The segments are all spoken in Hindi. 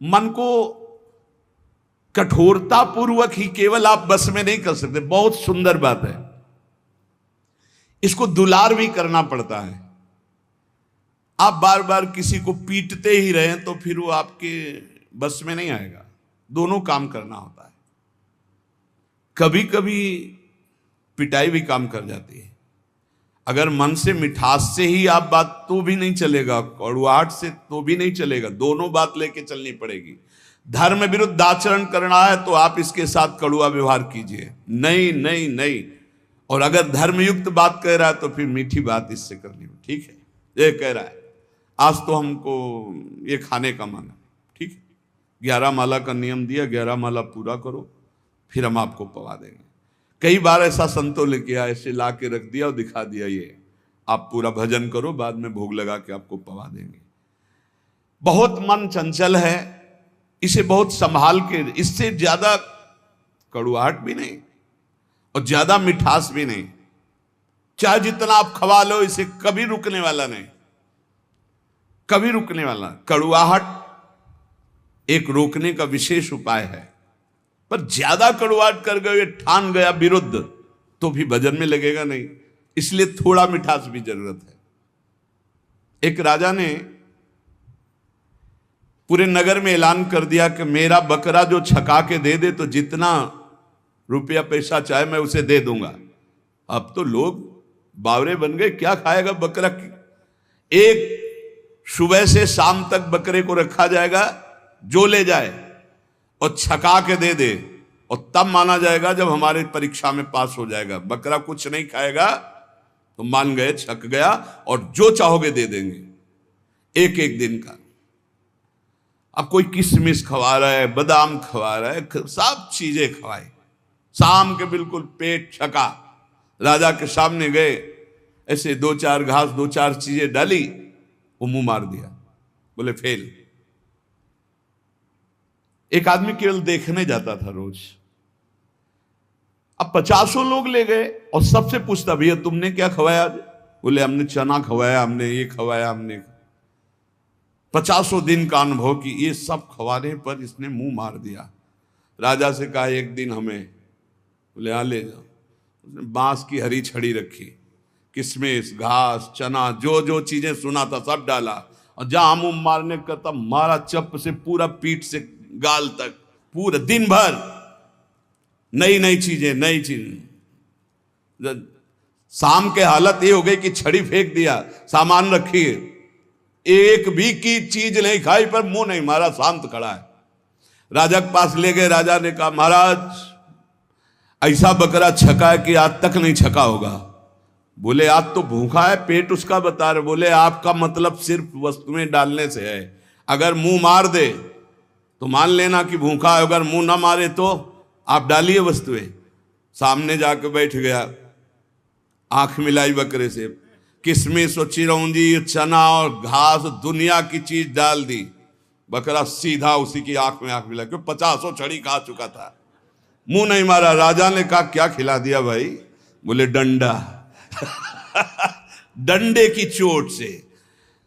मन को कठोरता पूर्वक ही केवल आप बस में नहीं कर सकते। बहुत सुंदर बात है, इसको दुलार भी करना पड़ता है। आप बार बार किसी को पीटते ही रहें तो फिर वो आपके बस में नहीं आएगा। दोनों काम करना होता है। कभी कभी पिटाई भी काम कर जाती है। अगर मन से मिठास से ही आप बात तो भी नहीं चलेगा, कड़ुआहट से तो भी नहीं चलेगा। दोनों बात लेके चलनी पड़ेगी। धर्म विरुद्ध आचरण करना है तो आप इसके साथ कड़ुआ व्यवहार कीजिए, नहीं नहीं नहीं। और अगर धर्मयुक्त बात कह रहा है तो फिर मीठी बात इससे करनी है। ठीक है, ये कह रहा है आज तो हमको ये खाने का मन है, ठीक है, 11 माला का नियम दिया, 11 माला पूरा करो फिर हम आपको पवा देंगे। कई बार ऐसा संतों ने किया, ऐसे ला के रख दिया और दिखा दिया ये आप पूरा भजन करो, बाद में भोग लगा के आपको पवा देंगे। बहुत मन चंचल है, इसे बहुत संभाल के, इससे ज्यादा कड़ुआहट भी नहीं और ज्यादा मिठास भी नहीं। चाहे जितना आप खवा लो, इसे कभी रुकने वाला नहीं, कभी रुकने वाला। कड़ुआहट एक रोकने का विशेष उपाय है, पर ज्यादा कड़ुआहट कर गए, ठान गया विरुद्ध, तो भी भजन में लगेगा नहीं। इसलिए थोड़ा मिठास भी जरूरत है। एक राजा ने पूरे नगर में ऐलान कर दिया कि मेरा बकरा जो छका के दे दे तो जितना रुपया पैसा चाहे मैं उसे दे दूंगा। अब तो लोग बावरे बन गए, क्या खाएगा बकरा। एक सुबह से शाम तक बकरे को रखा जाएगा, जो ले जाए और छका के दे दे, और तब माना जाएगा जब हमारे परीक्षा में पास हो जाएगा। बकरा कुछ नहीं खाएगा तो मान गए छक गया, और जो चाहोगे दे देंगे एक एक दिन का। अब कोई किशमिश खवा रहा है, बादाम खवा रहा है, सब चीजें खवाई। शाम के बिल्कुल पेट छका, राजा के सामने गए, ऐसे 2-4 घास 2-4 चीजें डाली, वो मुंह मार दिया, बोले फेल। एक आदमी केवल देखने जाता था रोज, अब 50 लोग ले गए और सबसे पूछता भैया तुमने क्या खवाया आज? बोले हमने चना खवाया, हमने ये खवाया, हमने 50 दिन का अनुभव कि ये सब खवाने पर इसने मुंह मार दिया। राजा से कहा एक दिन हमें, बोले हाँ ले जाओ। उसने बांस की हरी छड़ी रखी, किशमिश, घास, चना, जो जो चीजें सुना था सब डाला, और जहां मुंह मारने का तब मारा चप से पूरा पीठ से गाल तक, पूरा दिन भर नई नई चीजें, नई चीजें। शाम के हालत ये हो गई कि छड़ी फेंक दिया, सामान रखी, एक भी की चीज नहीं खाई पर मुंह नहीं मारा, शांत खड़ा है। राजा के पास ले गए, राजा ने कहा महाराज ऐसा बकरा छका है कि आज तक नहीं छका होगा। बोले आज तो भूखा है, पेट उसका बता रहे। बोले आपका मतलब सिर्फ वस्तुएं डालने से है, अगर मुंह मार दे तो मान लेना कि भूखा है, अगर मुंह ना मारे तो आप डालिए वस्तुएं। सामने जाकर बैठ गया, आंख मिलाई बकरे से, किशमिश और चिरौंजी, चना और घास, दुनिया की चीज डाल दी। बकरा सीधा उसी की आंख में आंख मिला, क्यों 50 छड़ी खा चुका था, मुंह नहीं मारा। राजा ने कहा क्या खिला दिया भाई? बोले डंडा। डंडे की चोट से।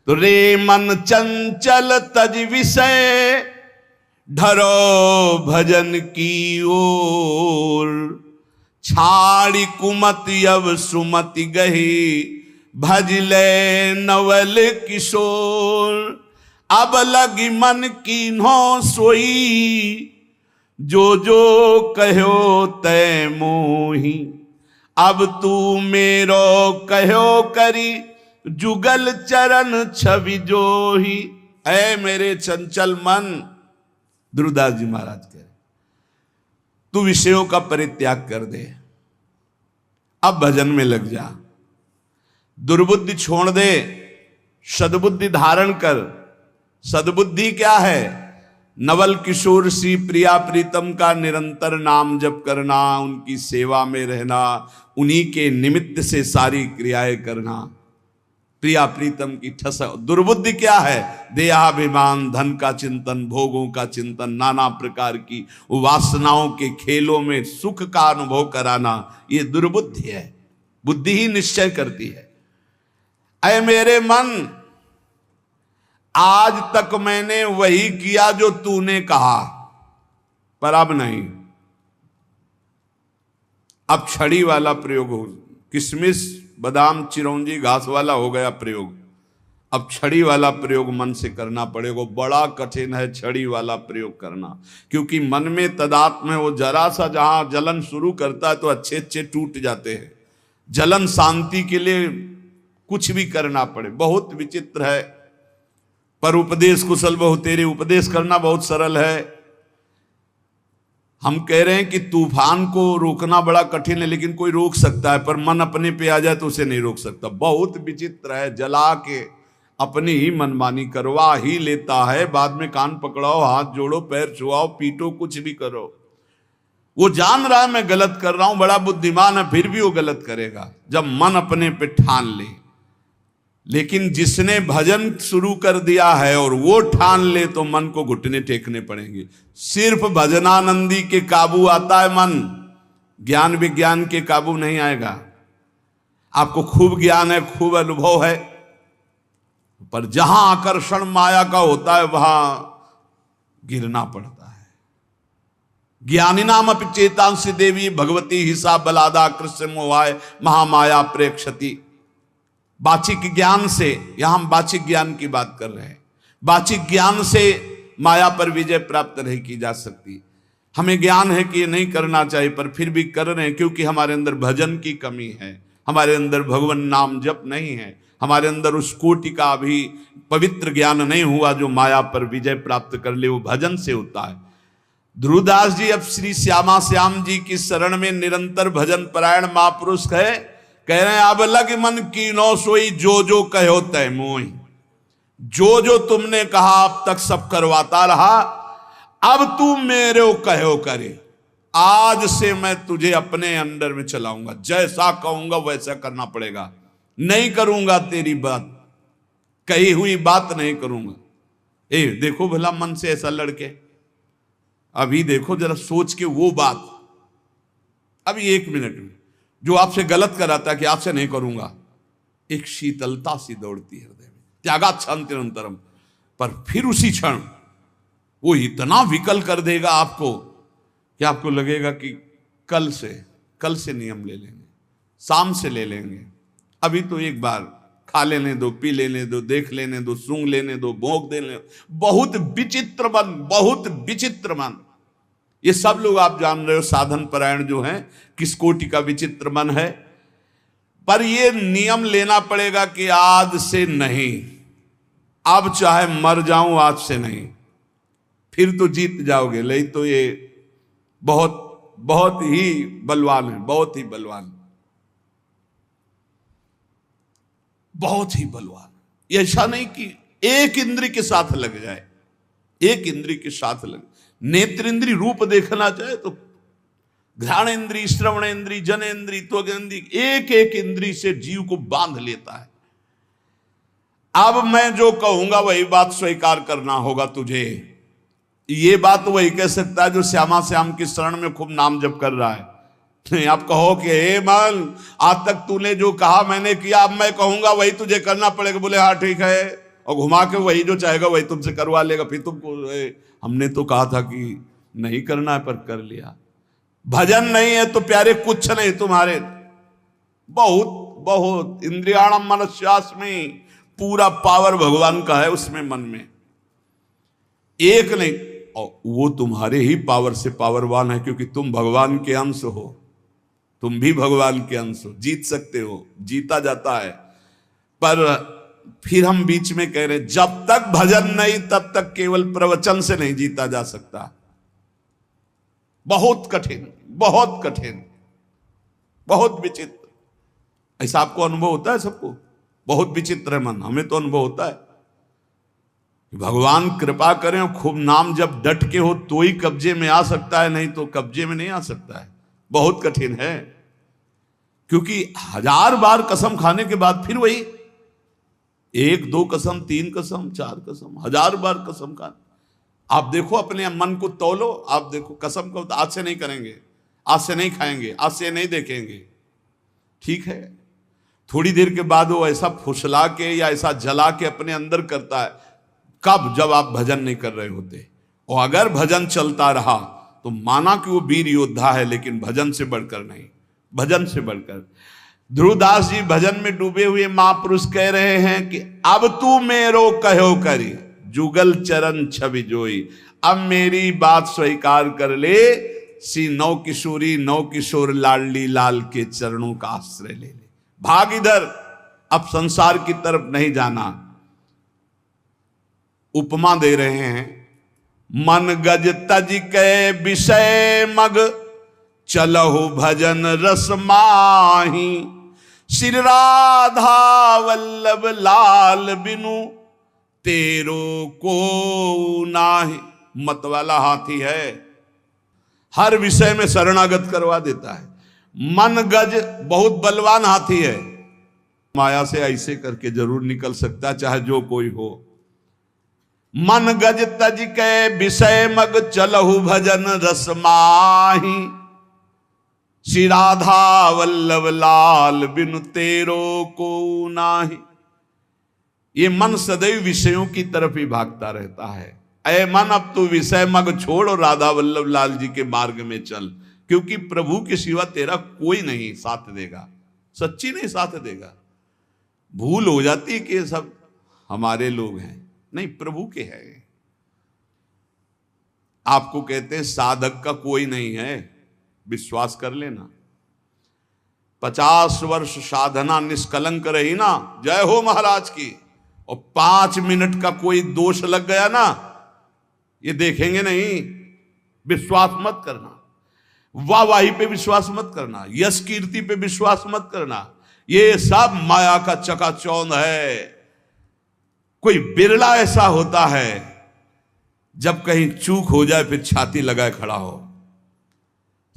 तो रे मन चंचल तज विषय, ढरो भजन की ओर, छाड़ी कुमति अब सुमति गही, भजले नवल किशोर। अब लगी मन कीन्हो सोई, जो जो कहो तय मोही। अब तू मेरो कहो करी, जुगल चरण छवि जोही। ऐ मेरे चंचल मन, ध्रुवदास जी महाराज कह रहे, तू विषयों का परित्याग कर दे, अब भजन में लग जा, दुर्बुद्धि छोड़ दे, सद्बुद्धि धारण कर। सद्बुद्धि क्या है? नवल किशोर सी प्रिया प्रीतम का निरंतर नाम जप करना, उनकी सेवा में रहना, उन्हीं के निमित्त से सारी क्रियाएं करना, प्रिया प्रीतम की ठस। दुर्बुद्धि क्या है? देहाभिमान, धन का चिंतन, भोगों का चिंतन, नाना प्रकार की वासनाओं के खेलों में सुख का अनुभव कराना, ये दुर्बुद्धि है। बुद्धि ही निश्चय करती है। ऐ मेरे मन, आज तक मैंने वही किया जो तूने कहा, पर अब नहीं। अब छड़ी वाला प्रयोग हो, किशमिश बादाम चिरौंजी घास वाला हो गया प्रयोग। अब छड़ी वाला प्रयोग मन से करना पड़ेगा। बड़ा कठिन है छड़ी वाला प्रयोग करना, क्योंकि मन में तदात्म है। वो जरा सा जहां जलन शुरू करता है तो अच्छे अच्छे टूट जाते हैं। जलन शांति के लिए कुछ भी करना पड़े, बहुत विचित्र है। पर उपदेश कुशल बहु तेरे, उपदेश करना बहुत सरल है। हम कह रहे हैं कि तूफान को रोकना बड़ा कठिन है, लेकिन कोई रोक सकता है, पर मन अपने पे आ जाए तो उसे नहीं रोक सकता। बहुत विचित्र है। जला के अपनी ही मनमानी करवा ही लेता है। बाद में कान पकड़ाओ, हाथ जोड़ो, पैर छुआओ, पीटो, कुछ भी करो। वो जान रहा है मैं गलत कर रहा हूं, बड़ा बुद्धिमान है, फिर भी वो गलत करेगा जब मन अपने पे ठान ले। लेकिन जिसने भजन शुरू कर दिया है और वो ठान ले तो मन को घुटने टेकने पड़ेंगे। सिर्फ भजनानंदी के काबू आता है मन, ज्ञान विज्ञान के काबू नहीं आएगा। आपको खूब ज्ञान है, खूब अनुभव है, पर जहां आकर्षण माया का होता है वहां गिरना पड़ता है। ज्ञानी नाम अपि चेतांसी देवी भगवती हिसा बलादा कृष्ण मोहाय महामाया प्रेक्षति। वाचिक ज्ञान से, यहां हम वाचिक ज्ञान की बात कर रहे हैं, वाचिक ज्ञान से माया पर विजय प्राप्त नहीं की जा सकती। हमें ज्ञान है कि ये नहीं करना चाहिए, पर फिर भी कर रहे हैं, क्योंकि हमारे अंदर भजन की कमी है, हमारे अंदर भगवान नाम जप नहीं है, हमारे अंदर उस कोटि का भी पवित्र ज्ञान नहीं हुआ जो माया पर विजय प्राप्त कर ले। वो भजन से होता है। ध्रुवदास जी अब श्री श्यामा श्याम जी की शरण में निरंतर भजन परायण महापुरुष है। कह रहे हैं अब लग मन की नो सोई, जो जो कहो तय मोई। जो जो तुमने कहा अब तक सब करवाता रहा, अब तू मेरे को कहो करे। आज से मैं तुझे अपने अंडर में चलाऊंगा, जैसा कहूंगा वैसा करना पड़ेगा। नहीं करूंगा तेरी बात, कही हुई बात नहीं करूंगा। देखो भला मन से ऐसा लड़के, अभी देखो जरा सोच के वो बात, अभी 1 मिनट में जो आपसे गलत कराता है कि आपसे नहीं करूंगा, एक शीतलता सी दौड़ती है हृदय में, त्यागात शांति निरंतरम। पर फिर उसी क्षण वो इतना विकल कर देगा आपको कि आपको लगेगा कि कल से नियम ले लेंगे, शाम से ले लेंगे। अभी तो एक बार खा लेने दो, पी लेने दो, देख लेने दो, सूंघ लेने दो, भोंक देने दो। बहुत विचित्र मन, बहुत विचित्र मन। ये सब लोग आप जान रहे हो साधन परायण जो हैं किस कोटि का विचित्र मन है। पर ये नियम लेना पड़ेगा कि आज से नहीं, अब चाहे मर जाऊं आज से नहीं, फिर तो जीत जाओगे। नहीं तो ये बहुत बहुत ही बलवान है, बहुत ही बलवान, बहुत ही बलवान। ये ऐसा नहीं कि एक इंद्री के साथ लग जाए, एक इंद्री के साथ लग। नेत्र इंद्री रूप देखना चाहे तो घ्राण इंद्री, श्रवण इंद्री, जन इंद्री, त्वग इंद्री, एक एक इंद्री से जीव को बांध लेता है। अब मैं जो कहूंगा वही बात स्वीकार करना होगा तुझे। ये बात वही कह सकता है जो श्यामा श्याम की शरण में खूब नाम जप कर रहा है। नहीं, आप कहो कि हे मन, आज तक तूने जो कहा मैंने किया, अब मैं कहूंगा वही तुझे करना पड़ेगा। बोले हाँ ठीक है, और घुमा के वही जो चाहेगा वही तुमसे करवा लेगा। फिर तुमको हमने तो कहा था कि नहीं करना है, पर कर लिया। भजन नहीं है तो प्यारे कुछ नहीं तुम्हारे। बहुत बहुत इंद्रियाणम मनस्यास्मि, पूरा पावर भगवान का है उसमें, मन में एक नहीं। और वो तुम्हारे ही पावर से पावरवान है, क्योंकि तुम भगवान के अंश हो, तुम भी भगवान के अंश हो, जीत सकते हो, जीता जाता है। पर फिर हम बीच में कह रहे हैं जब तक भजन नहीं तब तक केवल प्रवचन से नहीं जीता जा सकता। बहुत कठिन, बहुत कठिन, बहुत विचित्र। ऐसा आपको अनुभव होता है? सबको बहुत विचित्र है मन, हमें तो अनुभव होता है। भगवान कृपा करें और खूब नाम जब डट के हो तो ही कब्जे में आ सकता है, नहीं तो कब्जे में नहीं आ सकता है। बहुत कठिन है, क्योंकि 1000 बार कसम खाने के बाद फिर वही 1 2 कसम, 3 कसम, 4 कसम, 1000 बार कसम खाने। आप देखो अपने मन को तौलो, आप देखो कसम को आज से नहीं करेंगे, आज से नहीं खाएंगे, आज से नहीं देखेंगे, ठीक है। थोड़ी देर के बाद वो ऐसा फुसला के या ऐसा जला के अपने अंदर करता है, कब? जब आप भजन नहीं कर रहे होते। और अगर भजन चलता रहा तो माना कि वो वीर योद्धा है, लेकिन भजन से बढ़कर नहीं, भजन से बढ़कर। ध्रुवदास जी भजन में डूबे हुए महापुरुष कह रहे हैं कि अब तू मेरो कहो करी जुगल चरण छवि जोई, अब मेरी बात स्वीकार कर ले, सी नौ किशोरी नौ किशोर लाडली लाल के चरणों का आश्रय ले ले। भाग इधर, अब संसार की तरफ नहीं जाना। उपमा दे रहे हैं, मन गज तज के विषय मग चलहु भजन रस माही, श्री राधा वल्लभ लाल बिनु तेरो को नाही। मत वाला हाथी है, हर विषय में शरणागत करवा देता है। मन गज बहुत बलवान हाथी है, माया से ऐसे करके जरूर निकल सकता चाहे जो कोई हो। मन गज तज के विषय मग चलहु भजन रस माही, श्री राधा वल्लभ लाल बिनु तेरो को नाही। ये मन सदैव विषयों की तरफ ही भागता रहता है। ऐ मन, अब तू विषय मग छोड़ और राधा वल्लभ लाल जी के मार्ग में चल, क्योंकि प्रभु के सिवा तेरा कोई नहीं साथ देगा, सच्ची नहीं साथ देगा। भूल हो जाती है कि ये सब हमारे लोग हैं, नहीं, प्रभु के हैं। आपको कहते हैं साधक का कोई नहीं है, विश्वास कर लेना। 50 वर्ष साधना निष्कलंक रही ना, जय हो महाराज की, और 5 मिनट का कोई दोष लग गया ना, ये देखेंगे नहीं। विश्वास मत करना, वाहवाही पे विश्वास मत करना, यश कीर्ति पे विश्वास मत करना, ये सब माया का चकाचौंध है। कोई बिरला ऐसा होता है जब कहीं चूक हो जाए फिर छाती लगाए खड़ा हो।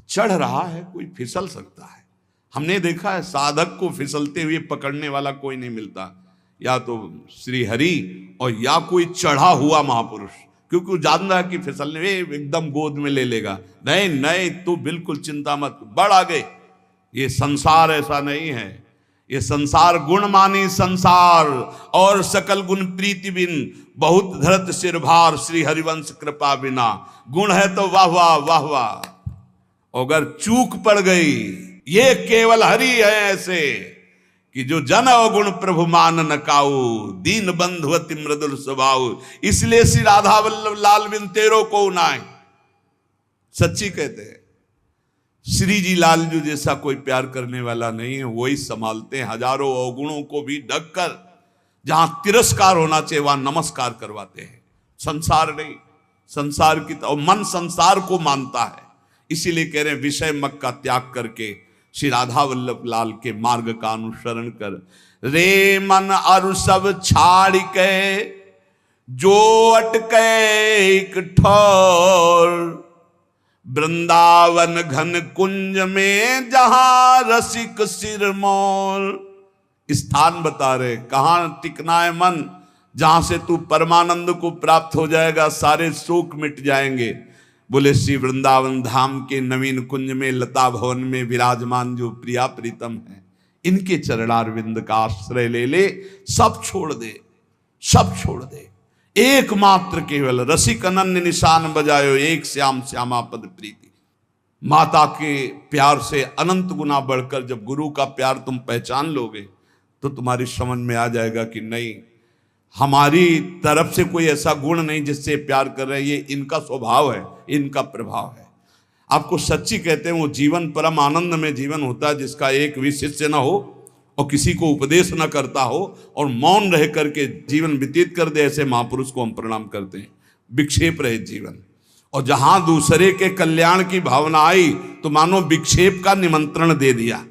चढ़ रहा है, कोई फिसल सकता है। हमने देखा है साधक को फिसलते हुए पकड़ने वाला कोई नहीं मिलता, या तो श्री हरि और या कोई चढ़ा हुआ महापुरुष, क्योंकि वो जान रहा है कि फिसलने में एकदम गोद में ले लेगा। नहीं नहीं, तू बिल्कुल चिंता मत, बढ़ आगे। ये संसार ऐसा नहीं है, ये संसार गुण मानी संसार और सकल गुण प्रीति बिन, बहुत धरत सिर भार श्री हरिवंश कृपा बिना। गुण है तो वाह वाह वाह वाह, अगर चूक पड़ गई, ये केवल हरि है ऐसे कि जो जन अवगुण प्रभु मान न काऊ, दीन बंधु अति मृदुल स्वभाव, इसलिए श्री राधा वल्लभ लाल बिन तेरो को नाय। सच्ची कहते हैं, श्री जी लाल जो जैसा कोई प्यार करने वाला नहीं है, वही संभालते हैं हजारों अवगुणों को भी ढककर। जहां तिरस्कार होना चाहिए वहां नमस्कार करवाते हैं। संसार नहीं, संसार की और मन संसार को मानता है, इसीलिए कह रहे हैं विषय मग का त्याग करके श्री राधा वल्लभ लाल के मार्ग का अनुसरण कर। रे मन अरु सब छाड़ के जो अटके एक ठौर, वृंदावन घन कुंज में जहां रसिक सिरमौर। स्थान बता रहे कहां टिकना है मन, जहां से तू परमानंद को प्राप्त हो जाएगा, सारे शोक मिट जाएंगे। बोले श्री वृंदावन धाम के नवीन कुंज में लता भवन में विराजमान जो प्रिया प्रीतम है, इनके चरणारविंद का आश्रय ले ले, सब छोड़ दे, सब छोड़ दे। एकमात्र केवल रसिक अनन्य निशान बजायो, एक श्याम श्यामा पद प्रीति। माता के प्यार से अनंत गुना बढ़कर जब गुरु का प्यार तुम पहचान लोगे तो तुम्हारी समझ में आ जाएगा कि नहीं, हमारी तरफ से कोई ऐसा गुण नहीं जिससे प्यार कर रहे हैं, ये इनका स्वभाव है, इनका प्रभाव है। आपको सच्ची कहते हैं वो जीवन परम आनंद में जीवन होता है जिसका एक भी शिष्य न हो और किसी को उपदेश न करता हो और मौन रह करके जीवन व्यतीत कर दे, ऐसे महापुरुष को हम प्रणाम करते हैं। विक्षेप रहित जीवन, और जहां दूसरे के कल्याण की भावना आई तो मानो विक्षेप का निमंत्रण दे दिया,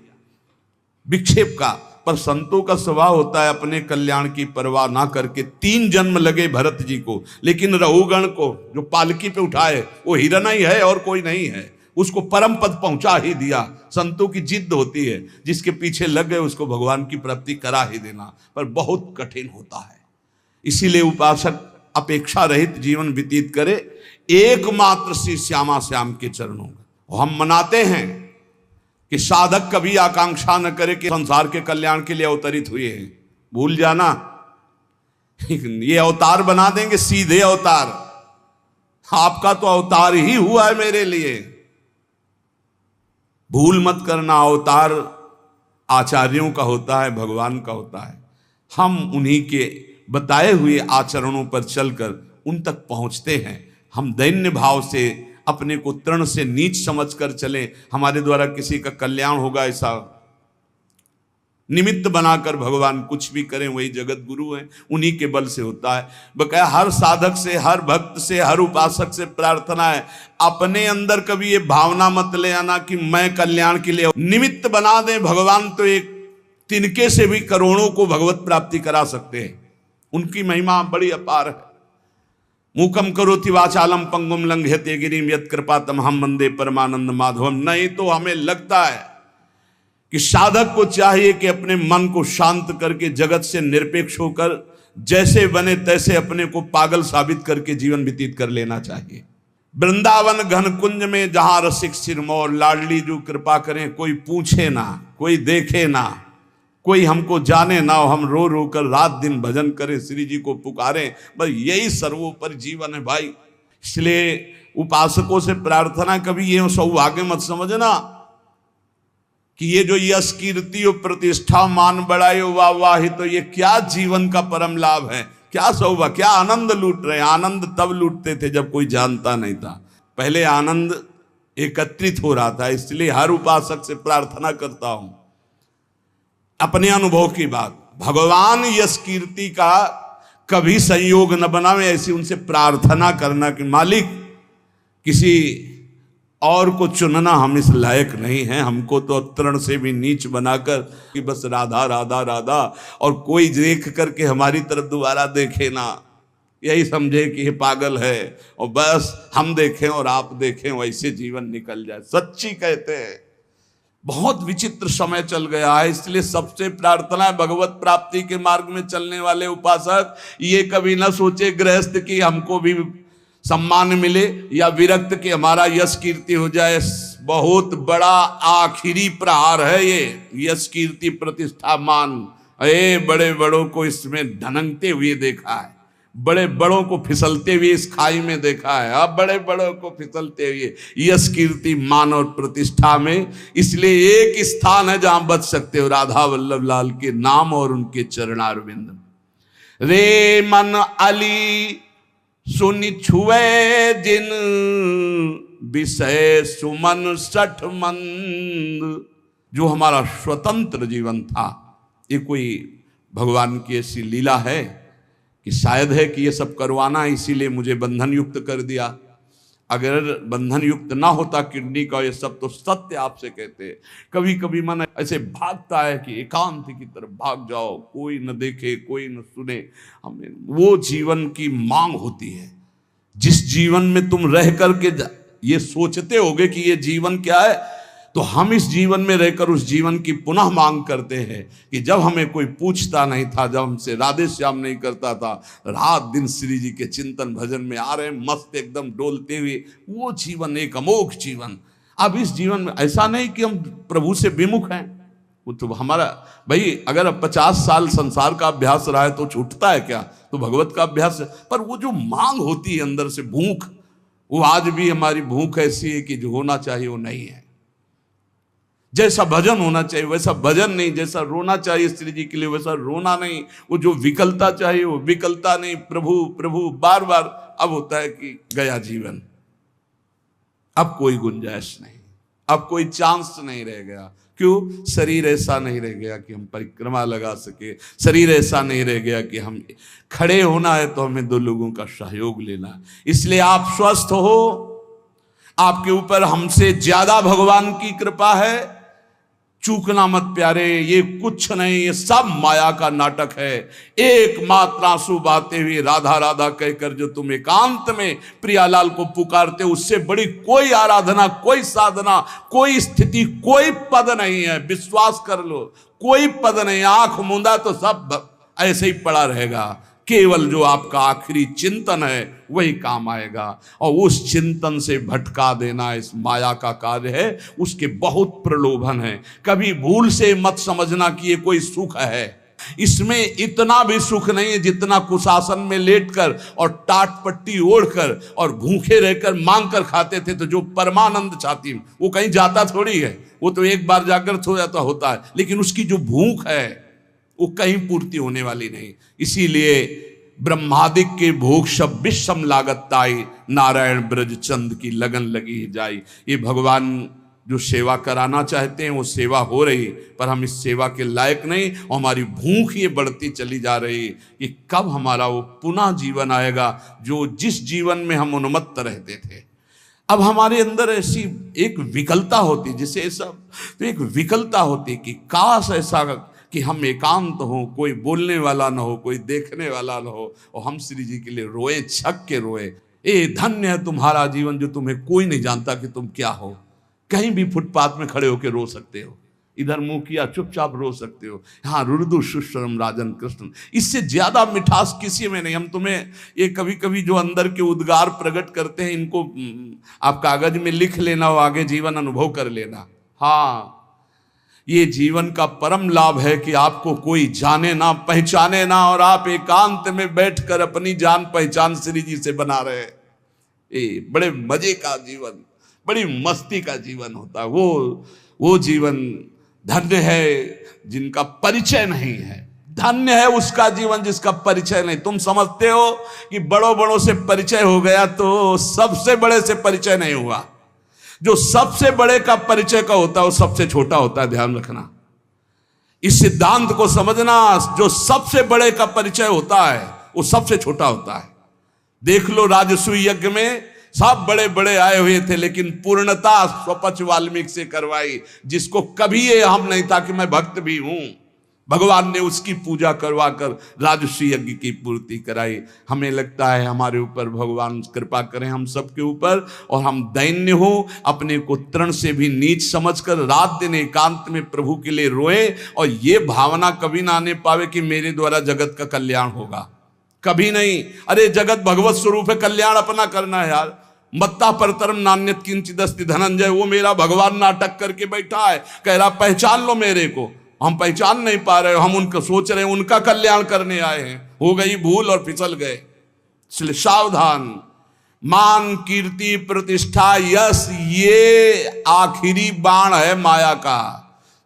विक्षेप का। पर संतों का स्वभाव होता है अपने कल्याण की परवाह ना करके, 3 जन्म लगे भरत जी को, लेकिन रघुगण को जो पालकी पे उठाए वो हिरण ही है और कोई नहीं है, उसको परम पद पहुंचा ही दिया। संतों की जिद्द होती है, जिसके पीछे लग गए उसको भगवान की प्राप्ति करा ही देना, पर बहुत कठिन होता है। इसीलिए उपासक अपेक्षा रहित जीवन व्यतीत करे, एकमात्र श्री श्यामा श्याम के चरणों में। हम मनाते हैं कि साधक कभी आकांक्षा न करे कि संसार के कल्याण के लिए अवतरित हुए हैं। भूल जाना, ये अवतार बना देंगे, सीधे अवतार। आपका तो अवतार ही हुआ है मेरे लिए। भूल मत करना, अवतार आचार्यों का होता है, भगवान का होता है। हम उन्हीं के बताए हुए आचरणों पर चलकर उन तक पहुंचते हैं। हम दैन्य भाव से, अपने को तृण से नीच समझकर चलें, हमारे द्वारा किसी का कल्याण होगा ऐसा निमित्त बनाकर भगवान कुछ भी करें, वही जगत गुरु हैं, उन्हीं के बल से होता है। बकाया हर साधक से, हर भक्त से, हर उपासक से प्रार्थना है, अपने अंदर कभी ये भावना मत ले आना कि मैं कल्याण के लिए निमित्त बना दें। भगवान तो एक तिनके से भी करोड़ों को भगवत प्राप्ति करा सकते हैं, उनकी महिमा बड़ी अपार है। मूकम करोति वाचालम पंगुम लंघयते गिरिम यत् कृपातमहं वंदे परमानंद माधवम। नहीं तो हमें लगता है कि साधक को चाहिए कि अपने मन को शांत करके, जगत से निरपेक्ष होकर, जैसे बने तैसे अपने को पागल साबित करके जीवन व्यतीत कर लेना चाहिए। वृंदावन घन कुंज में जहां रसिक सिरमौर, लाडली जो कृपा करें, कोई पूछे ना, कोई देखे ना, कोई हमको जाने ना, हम रो रो कर रात दिन भजन करें, श्री जी को पुकारें, बस यही सर्वोपरि जीवन है भाई। इसलिए उपासकों से प्रार्थना, कभी ये सौभाग्य मत समझना कि ये जो यश कीर्ति और प्रतिष्ठा, मान बढ़ाई, वाह, तो ये क्या जीवन का परम लाभ है, क्या सौभाग्य, क्या आनंद लूट रहे हैं। आनंद तब लूटते थे जब कोई जानता नहीं था, पहले आनंद एकत्रित हो रहा था। इसलिए हर उपासक से प्रार्थना करता हूं, अपने अनुभव की बात, भगवान यश कीर्ति का कभी संयोग न बनावे, ऐसी उनसे प्रार्थना करना कि मालिक किसी और को चुनना हम इस लायक नहीं हैं, हमको तो तृण से भी नीच बनाकर कि बस राधा राधा राधा, और कोई देख करके हमारी तरफ दोबारा देखे ना, यही समझे कि ये पागल है, और बस हम देखें और आप देखें, वैसे जीवन निकल जाए। सच्ची कहते हैं, बहुत विचित्र समय चल गया है। इसलिए सबसे प्रार्थना है, भगवत प्राप्ति के मार्ग में चलने वाले उपासक ये कभी ना सोचे गृहस्थ की हमको भी सम्मान मिले, या विरक्त कि हमारा यश कीर्ति हो जाए। बहुत बड़ा आखिरी प्रहार है ये यश कीर्ति प्रतिष्ठा मान। बड़े बड़ों को इसमें धनकते हुए देखा है, बड़े बड़ों को फिसलते हुए इस खाई में देखा है। अब बड़े बड़ों को फिसलते हुए यश कीर्ति मान और प्रतिष्ठा में। इसलिए एक स्थान है जहां बच सकते हो, राधा वल्लभ लाल के नाम और उनके चरणारविंद। रे मन अली सुनि छुए जिन, विषय सुमन सठ मंद। जो हमारा स्वतंत्र जीवन था, ये कोई भगवान की ऐसी लीला है कि शायद है कि ये सब करवाना, इसीलिए मुझे बंधन युक्त कर दिया। अगर बंधन युक्त ना होता किडनी का ये सब, तो सत्य आपसे कहते हैं, कभी कभी मन ऐसे भागता है कि एकांत की तरफ भाग जाओ, कोई न देखे, कोई न सुने। हमें वो जीवन की मांग होती है, जिस जीवन में तुम रह करके ये सोचते होगे कि ये जीवन क्या है, तो हम इस जीवन में रहकर उस जीवन की पुनः मांग करते हैं कि जब हमें कोई पूछता नहीं था, जब हमसे राधे श्याम नहीं करता था, रात दिन श्री जी के चिंतन भजन में आ रहे हैं, मस्त एकदम डोलते हुए, वो जीवन एक अमोघ जीवन। अब इस जीवन में ऐसा नहीं कि हम प्रभु से विमुख हैं, वो तो हमारा भाई, अगर अब 50 साल संसार का अभ्यास रहा है तो छूटता है क्या, तो भगवत का अभ्यास है। पर वो जो मांग होती है अंदर से, भूख, वो आज भी हमारी भूख ऐसी है कि जो होना चाहिए वो नहीं है। जैसा भजन होना चाहिए वैसा भजन नहीं, जैसा रोना चाहिए श्री जी के लिए वैसा रोना नहीं, वो जो विकलता चाहिए वो विकलता नहीं। प्रभु प्रभु बार बार। अब होता है कि गया जीवन, अब कोई गुंजाइश नहीं, अब कोई चांस नहीं रह गया। क्यों? शरीर ऐसा नहीं रह गया कि हम परिक्रमा लगा सके, शरीर ऐसा नहीं रह गया कि हम खड़े होना है तो हमें 2 लोगों का सहयोग लेना। इसलिए आप स्वस्थ हो, आपके ऊपर हमसे ज्यादा भगवान की कृपा है। चूकना मत प्यारे, ये कुछ नहीं, ये सब माया का नाटक है। एकमात्र आंसू बहाते हुए राधा राधा कहकर जो तुम एकांत में प्रियालाल को पुकारते, उससे बड़ी कोई आराधना, कोई साधना, कोई स्थिति, कोई पद नहीं है। विश्वास कर लो, कोई पद नहीं। आंख मूंदा तो सब ऐसे ही पड़ा रहेगा। केवल जो आपका आखिरी चिंतन है वही काम आएगा, और उस चिंतन से भटका देना इस माया का कार्य है। उसके बहुत प्रलोभन है। कभी भूल से मत समझना कि ये कोई सुख है, इसमें इतना भी सुख नहीं है जितना कुशासन में लेटकर और टाट पट्टी ओढ़कर और भूखे रहकर मांग कर खाते थे। तो जो परमानंद छाती में, वो कहीं जाता थोड़ी है, वो तो एक बार जाकर सो जाता होता है, लेकिन उसकी जो भूख है वो कहीं पूर्ति होने वाली नहीं। इसीलिए ब्रह्मादिक के भोग सब विषम लागत ताई, नारायण ब्रज चंद की लगन लगी जाई। ये भगवान जो सेवा कराना चाहते हैं वो सेवा हो रही, पर हम इस सेवा के लायक नहीं, और हमारी भूख ये बढ़ती चली जा रही कि कब हमारा वो पुनः जीवन आएगा जो जिस जीवन में हम उन्मत्त रहते थे। अब हमारे अंदर ऐसी एक विकलता होती, जिसे सब तो एक विकलता होती कि काश ऐसा कि हम एकांत हो, कोई बोलने वाला ना हो, कोई देखने वाला ना हो, और हम श्री जी के लिए रोए, छक के रोए। ए धन्य है तुम्हारा जीवन जो तुम्हें कोई नहीं जानता कि तुम क्या हो। कहीं भी फुटपाथ में खड़े होकर रो सकते हो, इधर मुंह किया चुपचाप रो सकते हो। हाँ, रुदु सुश्रम राजन कृष्ण, इससे ज्यादा मिठास किसी में नहीं। हम तुम्हें ये कभी कभी जो अंदर के उद्गार प्रकट करते हैं, इनको आप कागज में लिख लेना और आगे जीवन अनुभव कर लेना। हाँ, ये जीवन का परम लाभ है कि आपको कोई जाने ना, पहचाने ना, और आप एकांत में बैठकर अपनी जान पहचान श्री जी से बना रहे। ये बड़े मजे का जीवन, बड़ी मस्ती का जीवन होता है। वो जीवन धन्य है जिनका परिचय नहीं है। धन्य है उसका जीवन जिसका परिचय नहीं। तुम समझते हो कि बड़ों बड़ों से परिचय हो गया तो सबसे बड़े से परिचय नहीं हुआ। जो सबसे बड़े का परिचय का होता है वो सबसे छोटा होता है, ध्यान रखना। इस सिद्धांत को समझना, जो सबसे बड़े का परिचय होता है वो सबसे छोटा होता है। देख लो, राजसूय यज्ञ में सब बड़े बड़े आए हुए थे, लेकिन पूर्णता स्वपच वाल्मीकि से करवाई, जिसको कभी ये हम नहीं था कि मैं भक्त भी हूं। भगवान ने उसकी पूजा करवा कर राजसूय यज्ञ की पूर्ति कराई। हमें लगता है हमारे ऊपर भगवान कृपा करें हम सबके ऊपर, और हम दैन्य हो, अपने को तृण से भी नीच समझकर रात दिन एकांत में प्रभु के लिए रोए, और ये भावना कभी ना आने पावे कि मेरे द्वारा जगत का कल्याण होगा। कभी नहीं। अरे जगत भगवत स्वरूप है, कल्याण अपना करना है यार। मत्ता परतरम नान्यत किंचिदस्ति धनंजय, वो मेरा भगवान नाटक करके बैठा है, कह रहा पहचान लो मेरे को। हम पहचान नहीं पा रहे, हम उनका सोच रहे हैं उनका कल्याण करने आए हैं। हो गई भूल और फिसल गए। इसलिए सावधान। मान, कीर्ति, प्रतिष्ठा, यश, ये आखिरी बाण है माया का।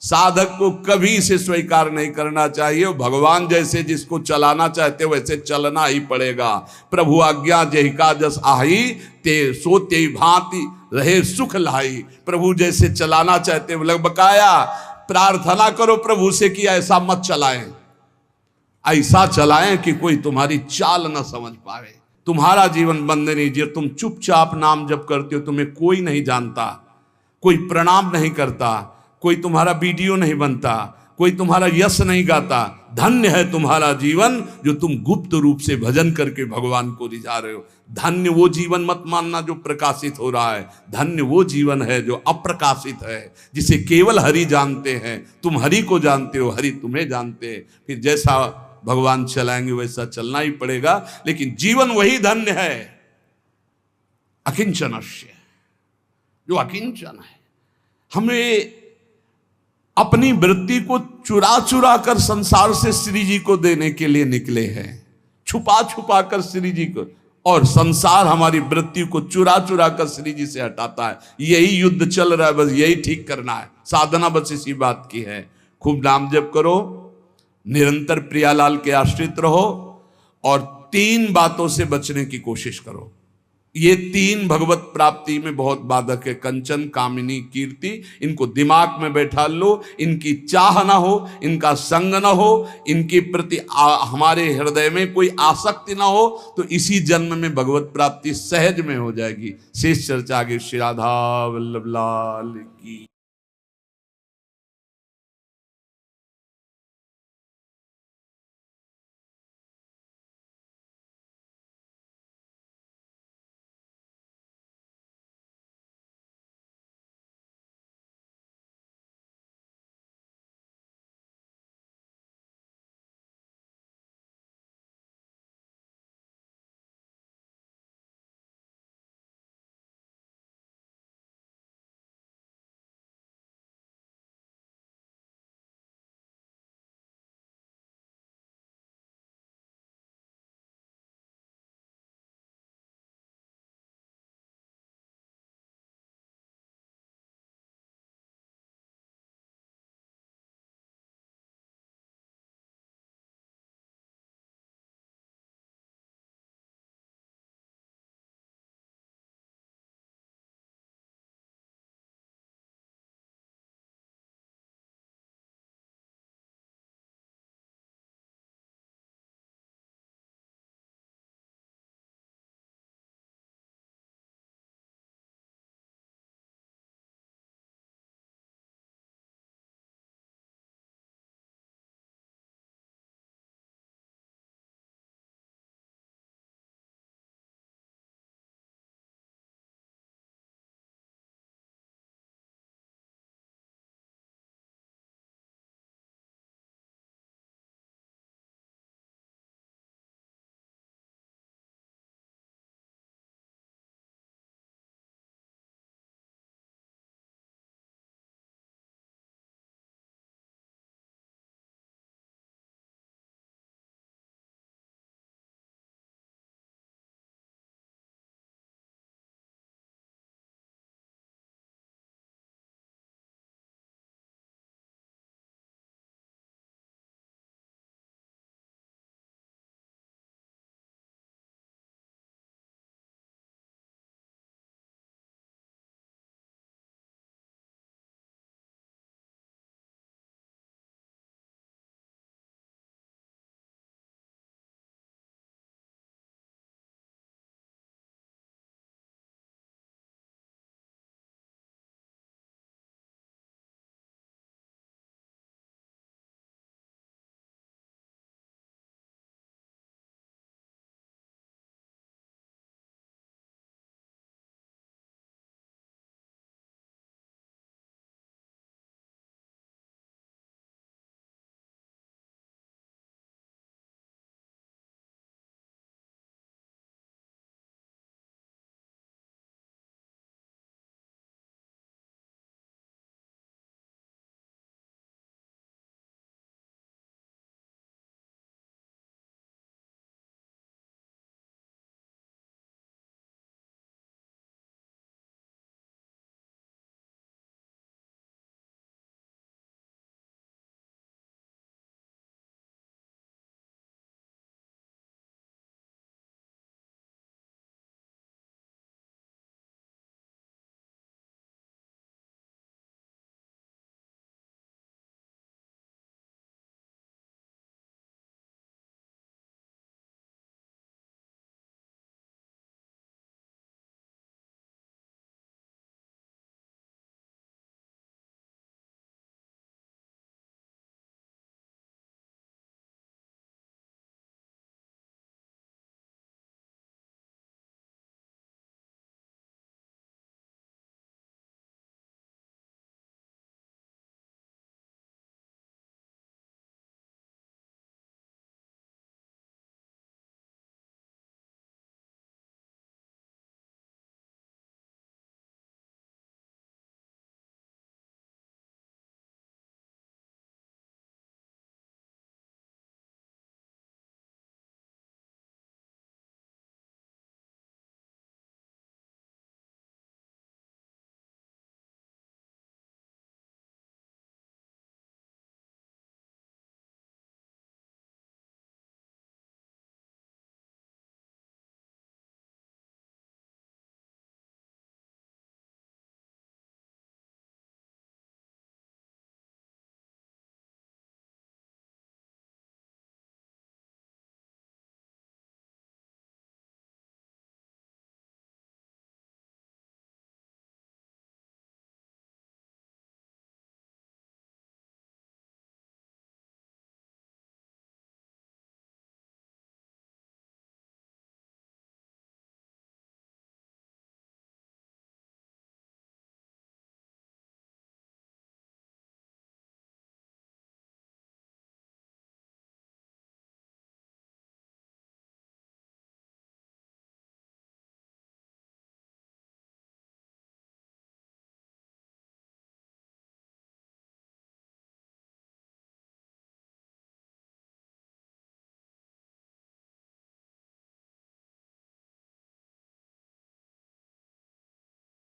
साधक को कभी इसे स्वीकार नहीं करना चाहिए। भगवान जैसे जिसको चलाना चाहते वैसे चलना ही पड़ेगा। प्रभु आज्ञा जहिका जस आही, ते सो ते भांति रहे सुख लाई। प्रभु जैसे चलाना चाहते लग बकाया प्रार्थना करो प्रभु से कि ऐसा मत चलाएं, ऐसा चलाएं कि कोई तुम्हारी चाल न समझ पाए। तुम्हारा जीवन बंदनी, जो तुम चुपचाप नाम जप करते हो, तुम्हें कोई नहीं जानता, कोई प्रणाम नहीं करता, कोई तुम्हारा वीडियो नहीं बनता, कोई तुम्हारा यश नहीं गाता। धन्य है तुम्हारा जीवन जो तुम गुप्त रूप से भजन करके भगवान को रिझा रहे हो। धन्य वो जीवन मत मानना जो प्रकाशित हो रहा है, धन्य वो जीवन है जो अप्रकाशित है, जिसे केवल हरि जानते हैं। तुम हरि को जानते हो, हरि तुम्हें जानते हैं। फिर जैसा भगवान चलाएंगे वैसा चलना ही पड़ेगा, लेकिन जीवन वही धन्य है अकिंचनस्य, जो अकिंचन है। हमें अपनी वृत्ति को चुरा चुरा कर संसार से श्री जी को देने के लिए निकले हैं, छुपा छुपा कर श्री जी को, और संसार हमारी वृत्ति को चुरा चुरा कर श्री जी से हटाता है। यही युद्ध चल रहा है, बस यही ठीक करना है। साधना बस इसी बात की है। खूब नाम जप करो, निरंतर प्रियालाल के आश्रित रहो, और 3 बातों से बचने की कोशिश करो। ये 3 भगवत प्राप्ति में बहुत बाधक है। कंचन, कामिनी, कीर्ति। इनको दिमाग में बैठा लो। इनकी चाह ना हो, इनका संग ना हो, इनके प्रति हमारे हृदय में कोई आसक्ति ना हो, तो इसी जन्म में भगवत प्राप्ति सहज में हो जाएगी। शेष चर्चा आगे। श्री राधा वल्लभ लाल की।